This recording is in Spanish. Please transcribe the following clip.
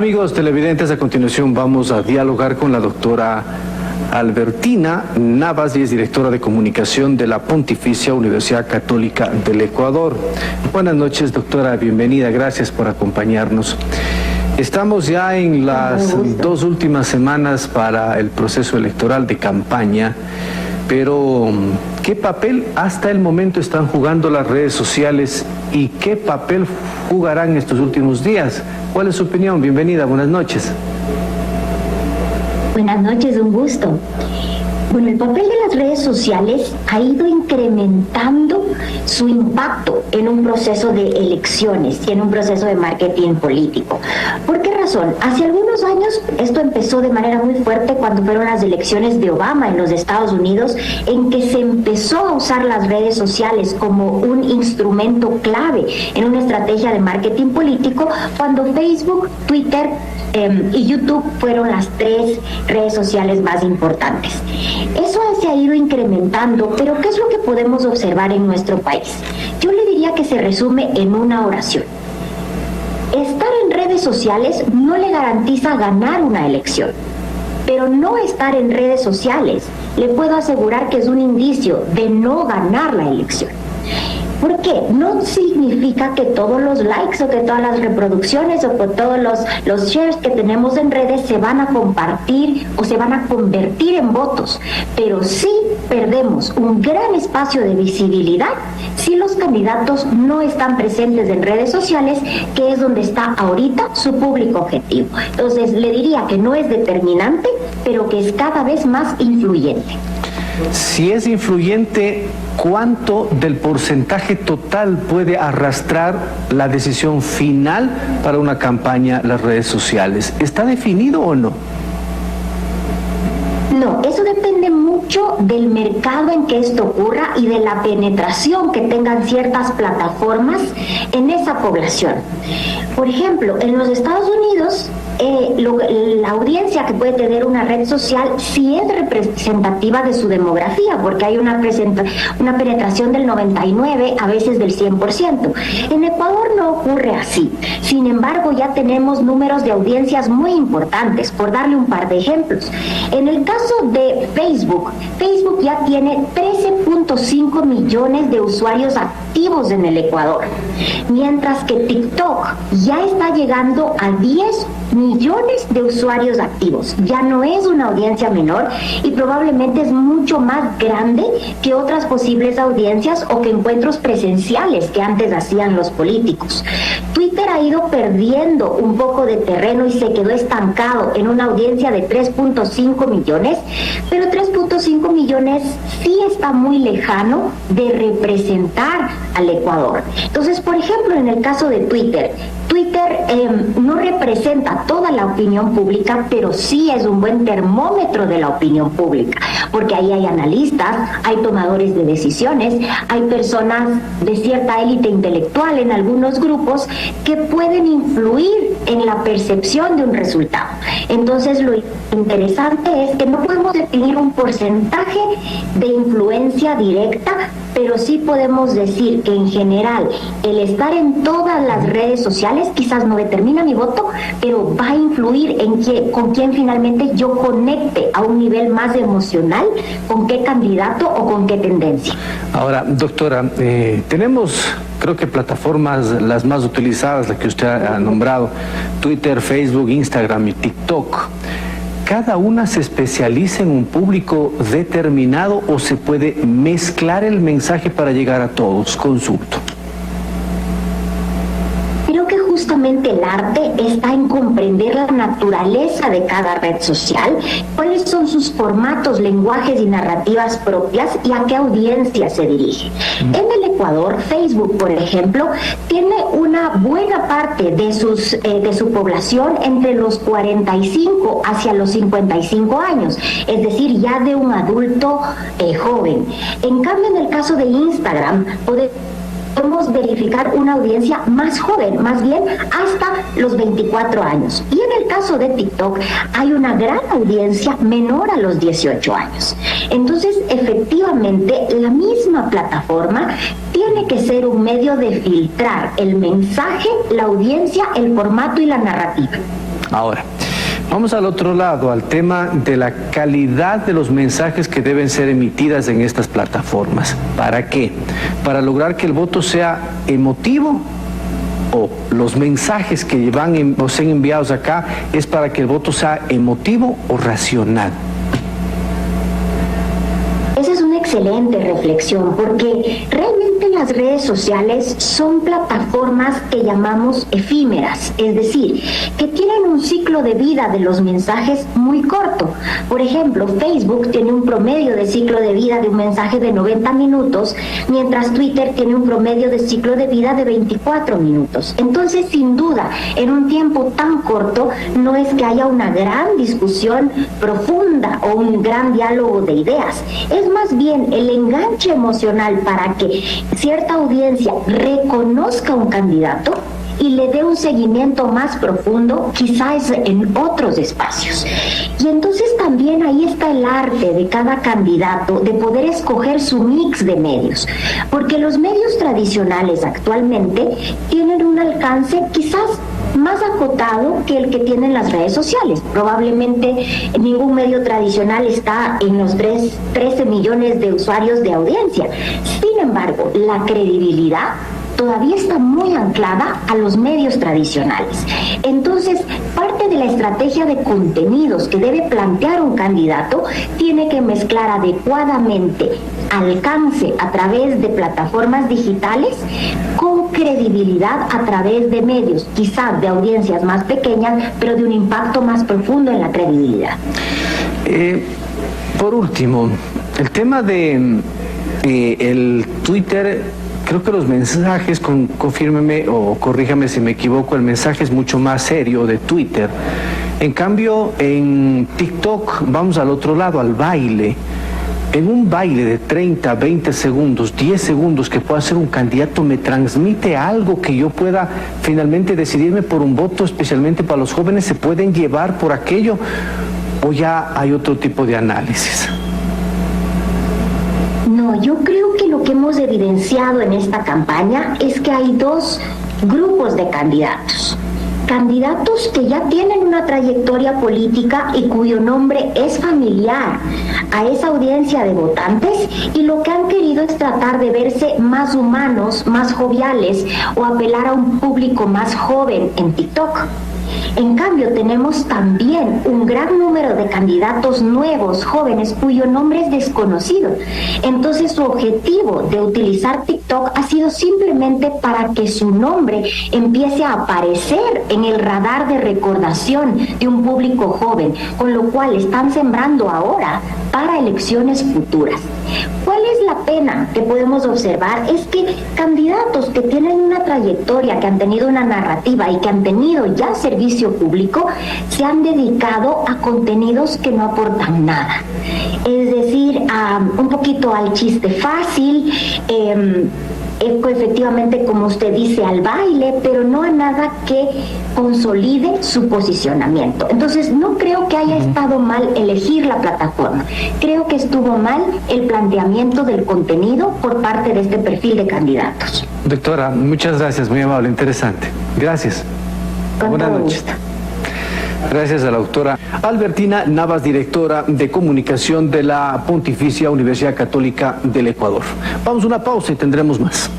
amigos televidentes? A continuación vamos a dialogar con la doctora Albertina Navas, y es directora de comunicación de la Pontificia Universidad Católica del Ecuador. Buenas noches, doctora, bienvenida, gracias por acompañarnos. Estamos ya en las 2 últimas semanas para el proceso electoral de campaña, pero ¿qué papel hasta el momento están jugando las redes sociales y qué papel jugarán estos últimos días? ¿Cuál es su opinión? Bienvenida, buenas noches. Buenas noches, un gusto. Bueno, el papel de las redes sociales ha ido incrementando su impacto en un proceso de elecciones y en un proceso de marketing político. ¿Por qué razón? Hace algunos años esto empezó de manera muy fuerte cuando fueron las elecciones de Obama en los Estados Unidos, en que se empezó a usar las redes sociales como un instrumento clave en una estrategia de marketing político, cuando Facebook, Twitter y YouTube fueron las 3 redes sociales más importantes. Eso se ha ido incrementando, pero ¿qué es lo que podemos observar en nuestro país? Yo le diría que se resume en una oración. Estar en redes sociales no le garantiza ganar una elección, pero no estar en redes sociales le puedo asegurar que es un indicio de no ganar la elección. ¿Por qué? No significa que todos los likes o que todas las reproducciones o que todos los shares que tenemos en redes se van a compartir o se van a convertir en votos, pero sí perdemos un gran espacio de visibilidad si los candidatos no están presentes en redes sociales, que es donde está ahorita su público objetivo. Entonces, le diría que no es determinante, pero que es cada vez más influyente. Si es influyente, ¿cuánto del porcentaje total puede arrastrar la decisión final para una campaña las redes sociales? ¿Está definido o no? No, eso depende mucho del mercado en que esto ocurra y de la penetración que tengan ciertas plataformas en esa población. Por ejemplo, en los Estados Unidos, la audiencia que puede tener una red social sí es representativa de su demografía, porque hay una penetración del 99%, a veces del 100%. En Ecuador no ocurre así. Sin embargo, ya tenemos números de audiencias muy importantes, por darle un par de ejemplos. En el caso de Facebook ya tiene 13.5 millones de usuarios activos en el Ecuador, mientras que TikTok ya está llegando a 10 millones de usuarios activos. Ya no es una audiencia menor y probablemente es mucho más grande que otras posibles audiencias o que encuentros presenciales que antes hacían los políticos. Twitter ha ido perdiendo un poco de terreno y se quedó estancado en una audiencia de 3.5 millones, pero 3.5 millones sí está muy lejano de representar al Ecuador. Entonces, por ejemplo, en el caso de Twitter no representa toda la opinión pública, pero sí es un buen termómetro de la opinión pública, porque ahí hay analistas, hay tomadores de decisiones, hay personas de cierta élite intelectual en algunos grupos que pueden influir en la percepción de un resultado. Entonces, lo interesante es que no podemos definir un porcentaje de influencia directa, pero sí podemos decir que en general el estar en todas las redes sociales quizás no determina mi voto, pero va a influir en con quién finalmente yo conecte a un nivel más emocional, con qué candidato o con qué tendencia. Ahora, doctora, tenemos, creo que plataformas las más utilizadas, las que usted ha nombrado, Twitter, Facebook, Instagram y TikTok. ¿Cada una se especializa en un público determinado o se puede mezclar el mensaje para llegar a todos? Consulto. Creo que justamente el arte está en comprender la naturaleza de cada red social, cuáles son sus formatos, lenguajes y narrativas propias y a qué audiencia se dirige. En el Ecuador, Facebook, por ejemplo, tiene una buena parte de su población entre los 45 hacia los 55 años, es decir, ya de un adulto joven. En cambio, en el caso de Instagram, podemos verificar una audiencia más joven, más bien hasta los 24 años. Y en el caso de TikTok hay una gran audiencia menor a los 18 años. Entonces, efectivamente, la misma plataforma tiene que ser un medio de filtrar el mensaje, la audiencia, el formato y la narrativa. Ahora, vamos al otro lado, al tema de la calidad de los mensajes que deben ser emitidas en estas plataformas. ¿Para qué? Para lograr que el voto sea emotivo, o los mensajes que van o sean enviados acá es para que el voto sea emotivo o racional. Esa es una excelente reflexión, porque realmente las redes sociales son plataformas que llamamos efímeras, es decir, que tienen un ciclo de vida de los mensajes muy corto. Por ejemplo, Facebook tiene un promedio de ciclo de vida de un mensaje de 90 minutos, mientras Twitter tiene un promedio de ciclo de vida de 24 minutos. Entonces, sin duda, en un tiempo tan corto, no es que haya una gran discusión profunda o un gran diálogo de ideas. Es más bien el enganche emocional para que cierta audiencia reconozca un candidato y le dé un seguimiento más profundo, quizás en otros espacios. Y entonces también ahí está el arte de cada candidato de poder escoger su mix de medios, porque los medios tradicionales actualmente tienen un alcance quizás más acotado que el que tienen las redes sociales. Probablemente ningún medio tradicional está en los 13 millones de usuarios de audiencia. Sin embargo, la credibilidad todavía está muy anclada a los medios tradicionales. Entonces, parte de la estrategia de contenidos que debe plantear un candidato tiene que mezclar adecuadamente alcance a través de plataformas digitales con credibilidad a través de medios, quizás de audiencias más pequeñas, pero de un impacto más profundo en la credibilidad. Por último, el tema de el Twitter. Creo que los mensajes, confírmeme o corríjame si me equivoco, el mensaje es mucho más serio de Twitter. En cambio, en TikTok vamos al otro lado, al baile. En un baile de 30, 20 segundos, 10 segundos que pueda hacer un candidato, me transmite algo que yo pueda finalmente decidirme por un voto, especialmente para los jóvenes. ¿Se pueden llevar por aquello o ya hay otro tipo de análisis? No, yo creo que lo que hemos evidenciado en esta campaña es que hay dos grupos de candidatos. Candidatos que ya tienen una trayectoria política y cuyo nombre es familiar a esa audiencia de votantes, y lo que han querido es tratar de verse más humanos, más joviales o apelar a un público más joven en TikTok. En cambio, tenemos también un gran número de candidatos nuevos, jóvenes, cuyo nombre es desconocido. Entonces, su objetivo de utilizar TikTok ha sido simplemente para que su nombre empiece a aparecer en el radar de recordación de un público joven, con lo cual están sembrando ahora para elecciones futuras. ¿Cuál es la pena que podemos observar? Es que candidatos que tienen una trayectoria, que han tenido una narrativa y que han tenido ya servicio público, se han dedicado a contenidos que no aportan nada. Es decir, un poquito al chiste fácil, efectivamente, como usted dice, al baile, pero no a nada que consolide su posicionamiento. Entonces, no creo que haya estado mal elegir la plataforma. Creo que estuvo mal el planteamiento del contenido por parte de este perfil de candidatos. Doctora, muchas gracias, muy amable, interesante. Gracias. Buenas noches. Gracias a la doctora Albertina Navas, directora de comunicación de la Pontificia Universidad Católica del Ecuador. Vamos a una pausa y tendremos más.